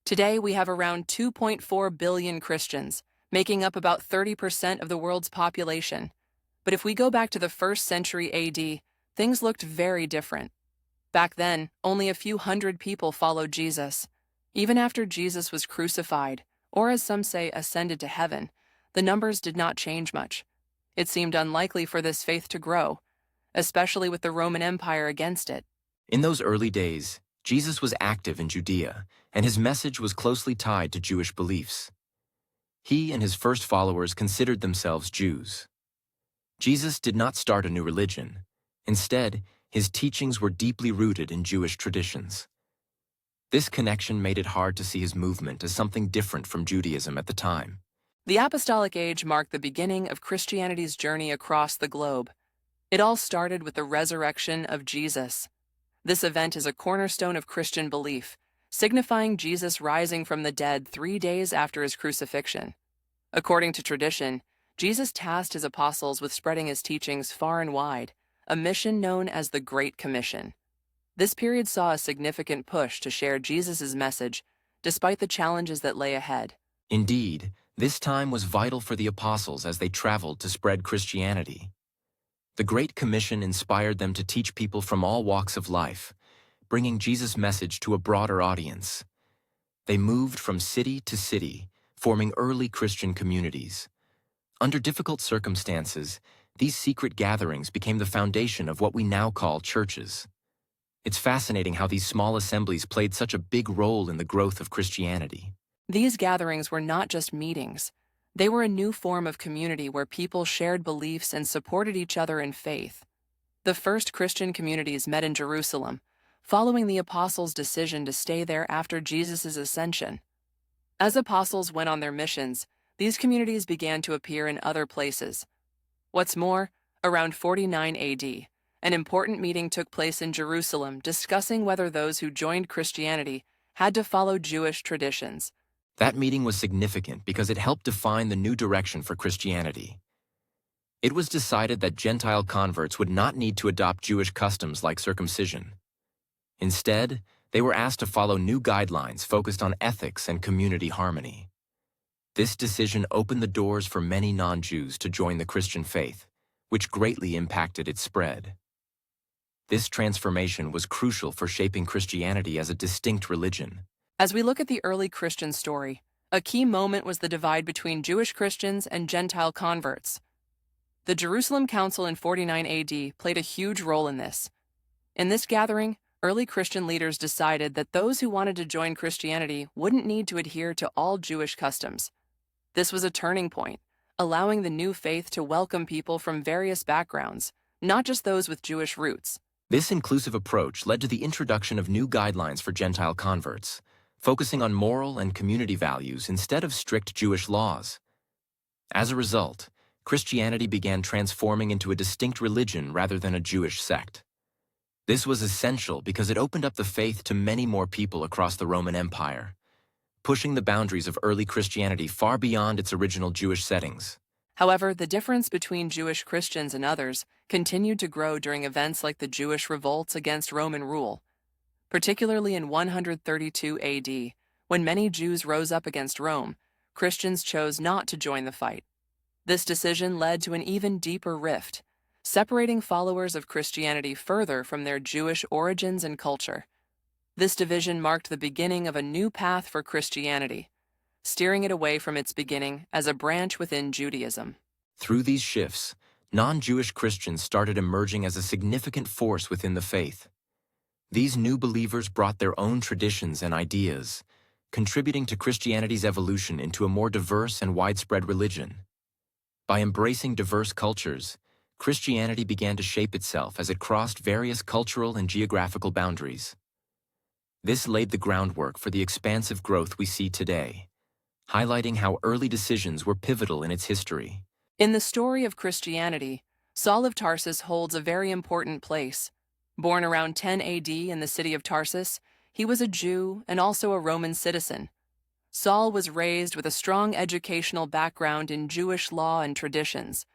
Today, we have around 2.4 billion Christians, making up about 30% of the world's population. But if we go back to the 1st century AD, things looked very different. Back then, only a few hundred people followed Jesus. Even after Jesus was crucified, or as some say, ascended to heaven, the numbers did not change much. It seemed unlikely for this faith to grow, especially with the Roman Empire against it. In those early days, Jesus was active in Judea, and his message was closely tied to Jewish beliefs. He and his first followers considered themselves Jews. Jesus did not start a new religion. Instead, his teachings were deeply rooted in Jewish traditions. This connection made it hard to see his movement as something different from Judaism at the time. The Apostolic Age marked the beginning of Christianity's journey across the globe. It all started with the resurrection of Jesus. This event is a cornerstone of Christian belief, signifying Jesus rising from the dead 3 days after his crucifixion. According to tradition, Jesus tasked his apostles with spreading his teachings far and wide, a mission known as the Great Commission. This period saw a significant push to share Jesus' message, despite the challenges that lay ahead. Indeed, this time was vital for the apostles as they traveled to spread Christianity. The Great Commission inspired them to teach people from all walks of life, bringing Jesus' message to a broader audience. They moved from city to city, forming early Christian communities. Under difficult circumstances, these secret gatherings became the foundation of what we now call churches. It's fascinating how these small assemblies played such a big role in the growth of Christianity. These gatherings were not just meetings. They were a new form of community where people shared beliefs and supported each other in faith. The first Christian communities met in Jerusalem, following the apostles' decision to stay there after Jesus' ascension. As apostles went on their missions, these communities began to appear in other places. What's more, around 49 AD, an important meeting took place in Jerusalem discussing whether those who joined Christianity had to follow Jewish traditions. That meeting was significant because it helped define the new direction for Christianity. It was decided that Gentile converts would not need to adopt Jewish customs like circumcision. Instead, they were asked to follow new guidelines focused on ethics and community harmony. This decision opened the doors for many non-Jews to join the Christian faith, which greatly impacted its spread. This transformation was crucial for shaping Christianity as a distinct religion. As we look at the early Christian story, a key moment was the divide between Jewish Christians and Gentile converts. The Jerusalem Council in 49 AD played a huge role in this. In this gathering, early Christian leaders decided that those who wanted to join Christianity wouldn't need to adhere to all Jewish customs. This was a turning point, allowing the new faith to welcome people from various backgrounds, not just those with Jewish roots. This inclusive approach led to the introduction of new guidelines for Gentile converts, focusing on moral and community values instead of strict Jewish laws. As a result, Christianity began transforming into a distinct religion rather than a Jewish sect. This was essential because it opened up the faith to many more people across the Roman Empire, pushing the boundaries of early Christianity far beyond its original Jewish settings. However, the difference between Jewish Christians and others continued to grow during events like the Jewish revolts against Roman rule. Particularly in 132 AD, when many Jews rose up against Rome, Christians chose not to join the fight. This decision led to an even deeper rift, separating followers of Christianity further from their Jewish origins and culture. This division marked the beginning of a new path for Christianity, steering it away from its beginning as a branch within Judaism. Through these shifts, non-Jewish Christians started emerging as a significant force within the faith. These new believers brought their own traditions and ideas, contributing to Christianity's evolution into a more diverse and widespread religion. By embracing diverse cultures, Christianity began to shape itself as it crossed various cultural and geographical boundaries. This laid the groundwork for the expansive growth we see today, highlighting how early decisions were pivotal in its history. In the story of Christianity, Saul of Tarsus holds a very important place. Born around 10 AD in the city of Tarsus, he was a Jew and also a Roman citizen. Saul was raised with a strong educational background in Jewish law and traditions.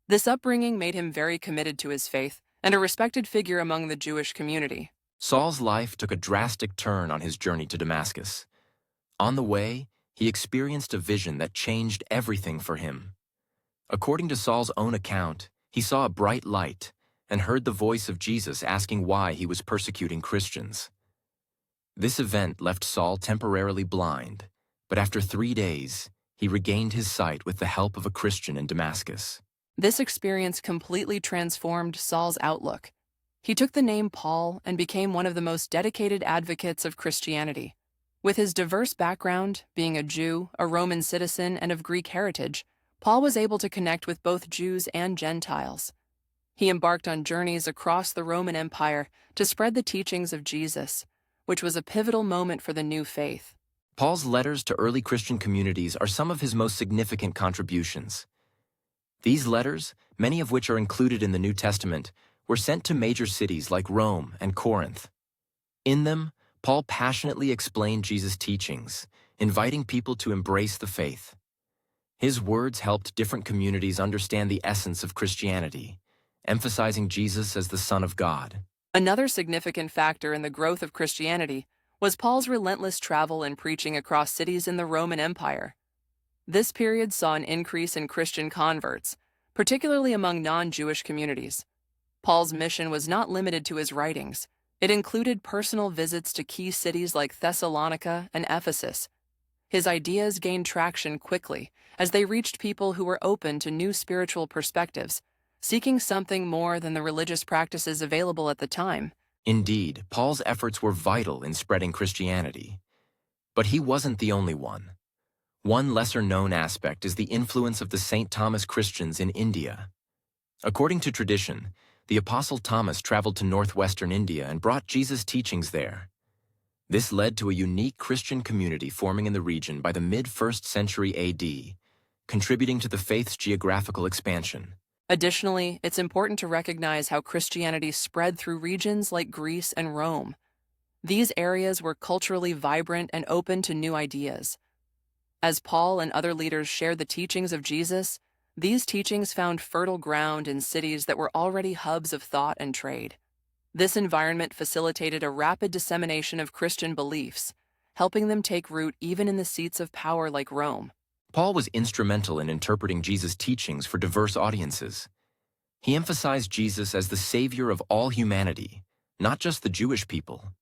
This upbringing made him very committed to his faith and a respected figure among the Jewish community. Saul's life took a drastic turn on his journey to Damascus. On the way, he experienced a vision that changed everything for him. According to Saul's own account, he saw a bright light and heard the voice of Jesus asking why he was persecuting Christians. This event left Saul temporarily blind, but after 3 days, he regained his sight with the help of a Christian in Damascus. This experience completely transformed Saul's outlook. He took the name Paul and became one of the most dedicated advocates of Christianity. With his diverse background, being a Jew, a Roman citizen, and of Greek heritage, Paul was able to connect with both Jews and Gentiles. He embarked on journeys across the Roman Empire to spread the teachings of Jesus, which was a pivotal moment for the new faith. Paul's letters to early Christian communities are some of his most significant contributions. These letters, many of which are included in the New Testament, were sent to major cities like Rome and Corinth. In them, Paul passionately explained Jesus' teachings, inviting people to embrace the faith. His words helped different communities understand the essence of Christianity, emphasizing Jesus as the Son of God. Another significant factor in the growth of Christianity was Paul's relentless travel and preaching across cities in the Roman Empire. This period saw an increase in Christian converts, particularly among non-Jewish communities. Paul's mission was not limited to his writings. It included personal visits to key cities like Thessalonica and Ephesus. His ideas gained traction quickly as they reached people who were open to new spiritual perspectives, seeking something more than the religious practices available at the time. Indeed, Paul's efforts were vital in spreading Christianity. But he wasn't the only one. One lesser-known aspect is the influence of the St. Thomas Christians in India. According to tradition, the Apostle Thomas traveled to northwestern India and brought Jesus' teachings there. This led to a unique Christian community forming in the region by the mid-1st century AD, contributing to the faith's geographical expansion. Additionally, it's important to recognize how Christianity spread through regions like Greece and Rome. These areas were culturally vibrant and open to new ideas. As Paul and other leaders shared the teachings of Jesus, these teachings found fertile ground in cities that were already hubs of thought and trade. This environment facilitated a rapid dissemination of Christian beliefs, helping them take root even in the seats of power like Rome. Paul was instrumental in interpreting Jesus' teachings for diverse audiences. He emphasized Jesus as the Savior of all humanity, not just the Jewish people.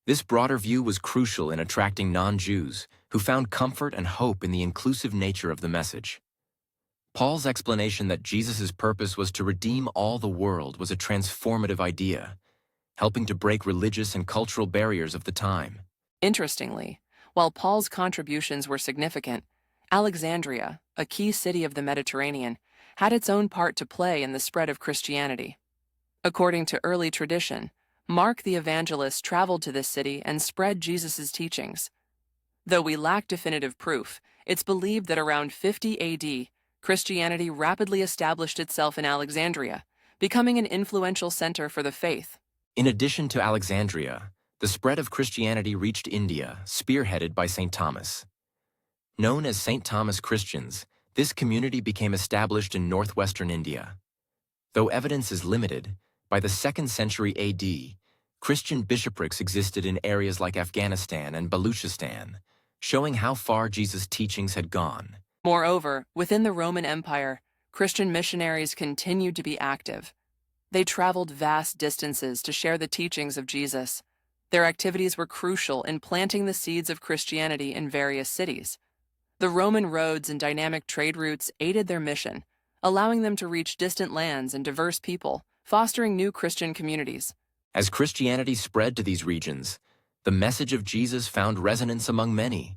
This broader view was crucial in attracting non-Jews who found comfort and hope in the inclusive nature of the message. Paul's explanation that Jesus' purpose was to redeem all the world was a transformative idea, helping to break religious and cultural barriers of the time. Interestingly, while Paul's contributions were significant, Alexandria, a key city of the Mediterranean, had its own part to play in the spread of Christianity. According to early tradition, Mark the Evangelist traveled to this city and spread Jesus' teachings. Though we lack definitive proof, it's believed that around 50 AD, Christianity rapidly established itself in Alexandria, becoming an influential center for the faith. In addition to Alexandria, the spread of Christianity reached India, spearheaded by St. Thomas. Known as St. Thomas Christians, this community became established in northwestern India. Though evidence is limited, by the 2nd century AD, Christian bishoprics existed in areas like Afghanistan and Baluchistan, showing how far Jesus' teachings had gone. Moreover, within the Roman Empire, Christian missionaries continued to be active. They traveled vast distances to share the teachings of Jesus. Their activities were crucial in planting the seeds of Christianity in various cities. The Roman roads and dynamic trade routes aided their mission, allowing them to reach distant lands and diverse people, fostering new Christian communities. As Christianity spread to these regions, the message of Jesus found resonance among many.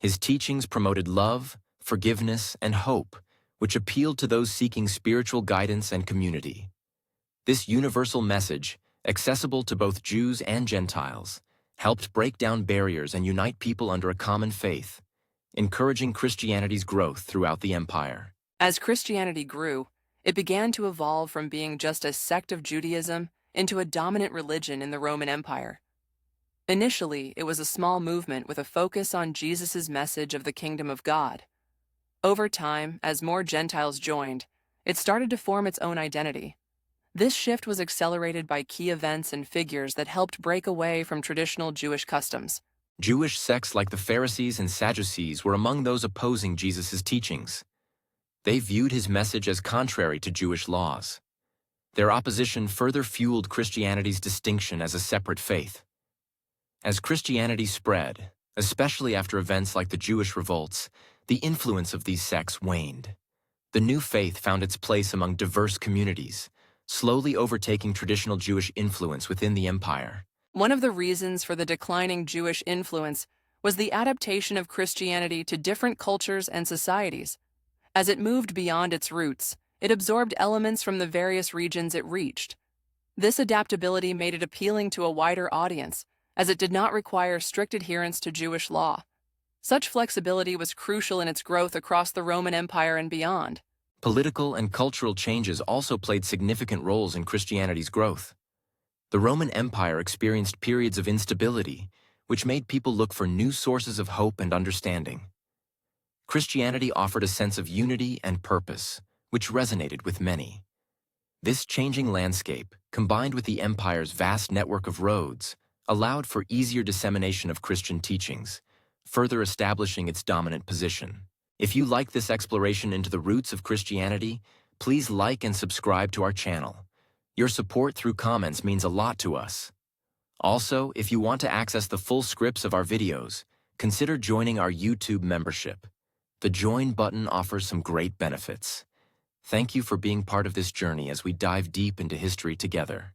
His teachings promoted love, forgiveness, and hope, which appealed to those seeking spiritual guidance and community. This universal message, accessible to both Jews and Gentiles, helped break down barriers and unite people under a common faith, encouraging Christianity's growth throughout the empire. As Christianity grew, it began to evolve from being just a sect of Judaism into a dominant religion in the Roman Empire. Initially, it was a small movement with a focus on Jesus' message of the kingdom of God. Over time, as more Gentiles joined, it started to form its own identity. This shift was accelerated by key events and figures that helped break away from traditional Jewish customs. Jewish sects like the Pharisees and Sadducees were among those opposing Jesus' teachings. They viewed his message as contrary to Jewish laws. Their opposition further fueled Christianity's distinction as a separate faith. As Christianity spread, especially after events like the Jewish revolts, the influence of these sects waned. The new faith found its place among diverse communities, slowly overtaking traditional Jewish influence within the empire. One of the reasons for the declining Jewish influence was the adaptation of Christianity to different cultures and societies. As it moved beyond its roots, it absorbed elements from the various regions it reached. This adaptability made it appealing to a wider audience, as it did not require strict adherence to Jewish law. Such flexibility was crucial in its growth across the Roman Empire and beyond. Political and cultural changes also played significant roles in Christianity's growth. The Roman Empire experienced periods of instability, which made people look for new sources of hope and understanding. Christianity offered a sense of unity and purpose, which resonated with many. This changing landscape, combined with the empire's vast network of roads, allowed for easier dissemination of Christian teachings, further establishing its dominant position. If you like this exploration into the roots of Christianity, please like and subscribe to our channel. Your support through comments means a lot to us. Also, if you want to access the full scripts of our videos, consider joining our YouTube membership. The Join button offers some great benefits. Thank you for being part of this journey as we dive deep into history together.